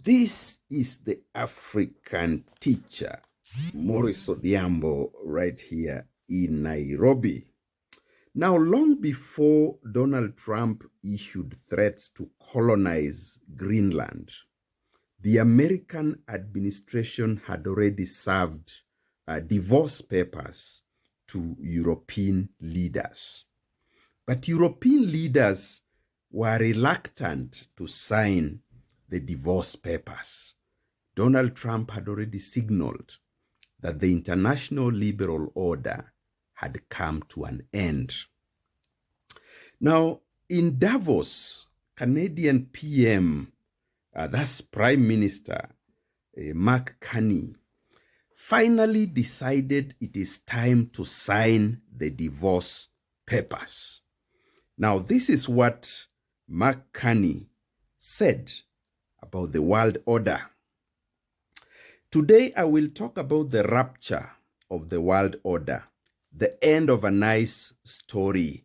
This is the African teacher, Maurice Odhiambo, right here in Nairobi. Now, long before Donald Trump issued threats to colonize Greenland, the American administration had already served divorce papers to European leaders. But European leaders were reluctant to sign the divorce papers. Donald Trump had already signaled that the international liberal order had come to an end. Now, in Davos, Canadian PM, that's Prime Minister Mark Carney, finally decided it is time to sign the divorce papers. Now, this is what Mark Carney said about the world order. Today, I will talk about the rupture of the world order, the end of a nice story,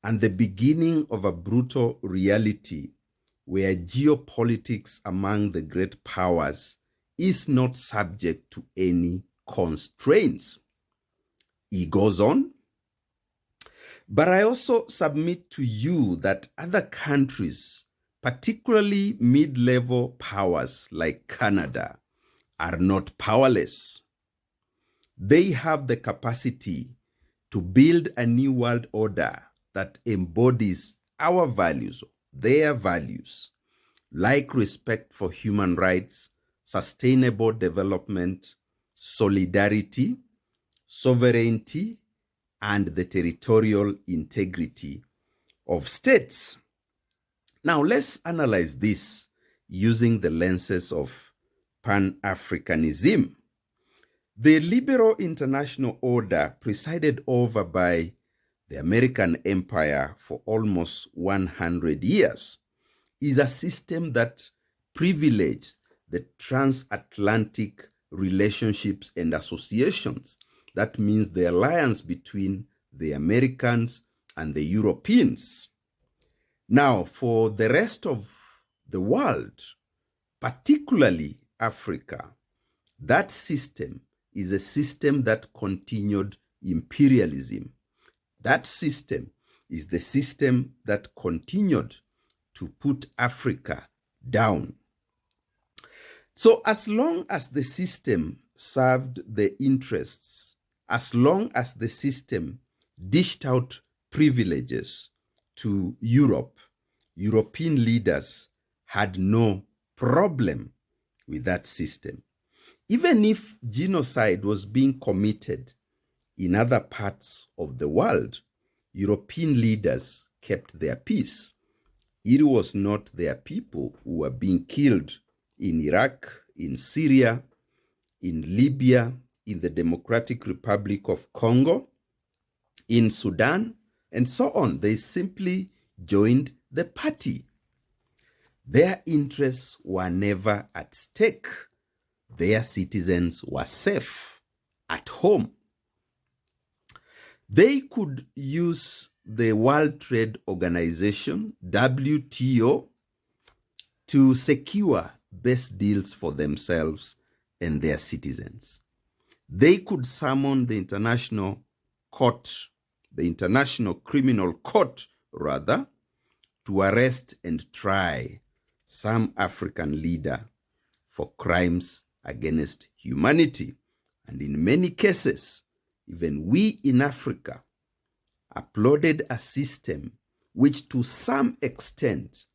and the beginning of a brutal reality where geopolitics among the great powers is not subject to any constraints. He goes on, but I also submit to you that other countries, particularly mid-level powers like Canada, are not powerless. They have the capacity to build a new world order that embodies our values, their values, like respect for human rights, sustainable development, solidarity, sovereignty, and the territorial integrity of states. Now, let's analyze this using the lenses of Pan-Africanism. The liberal international order, presided over by the American empire for almost 100 years, is a system that privileged the transatlantic relationships and associations. That means the alliance between the Americans and the Europeans. Now, for the rest of the world, particularly Africa, that system is a system that continued imperialism. That system is the system that continued to put Africa down. So as long as the system served the interests, as long as the system dished out privileges to Europe, European leaders had no problem with that system. Even if genocide was being committed in other parts of the world, European leaders kept their peace. It was not their people who were being killed in Iraq, in Syria, in Libya, in the Democratic Republic of Congo, in Sudan, and so on. They simply joined the party. Their interests were never at stake. Their citizens were safe at home. They could use the World Trade Organization, WTO, to secure best deals for themselves and their citizens. They could summon the International Court, the International Criminal Court, rather, to arrest and try some African leader for crimes against humanity. And in many cases, even we in Africa applauded a system which to some extent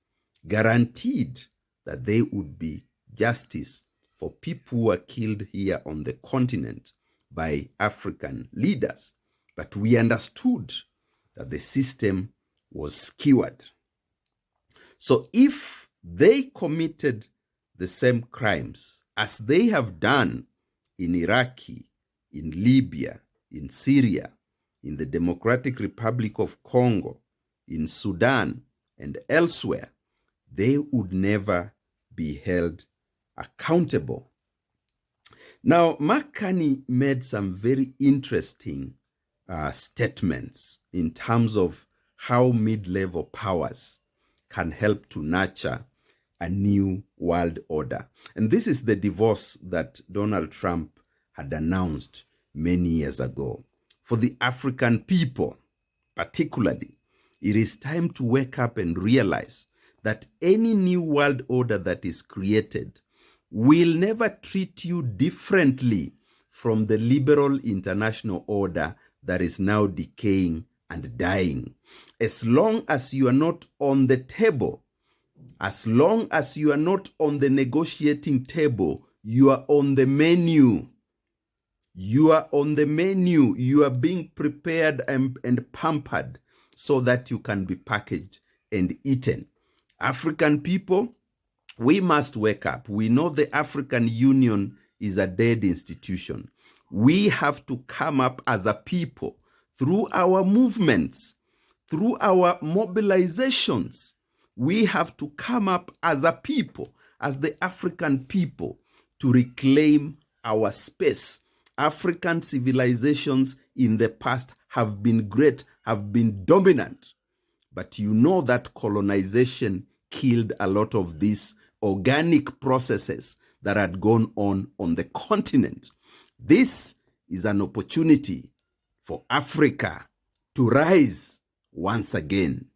guaranteed that there would be justice for people who were killed here on the continent by African leaders. But we understood that the system was skewered. So if they committed the same crimes as they have done in Iraq, in Libya, in Syria, in the Democratic Republic of Congo, in Sudan, and elsewhere, they would never be held accountable. Now, Mark Carney made some very interesting statements in terms of how mid-level powers can help to nurture a new world order. And this is the divorce that Donald Trump had announced many years ago. For the African people, particularly, it is time to wake up and realize that any new world order that is created will never treat you differently from the liberal international order that is now decaying and dying. As long as you are not on the table, as long as you are not on the negotiating table, you are on the menu. You are on the menu. You are being prepared and pampered so that you can be packaged and eaten. African people, we must wake up. We know the African Union is a dead institution. We have to come up as a people through our movements, through our mobilizations. We have to come up as a people, as the African people, to reclaim our space. African civilizations in the past have been great, have been dominant. But you know that colonization killed a lot of these organic processes that had gone on the continent. This is an opportunity for Africa to rise once again.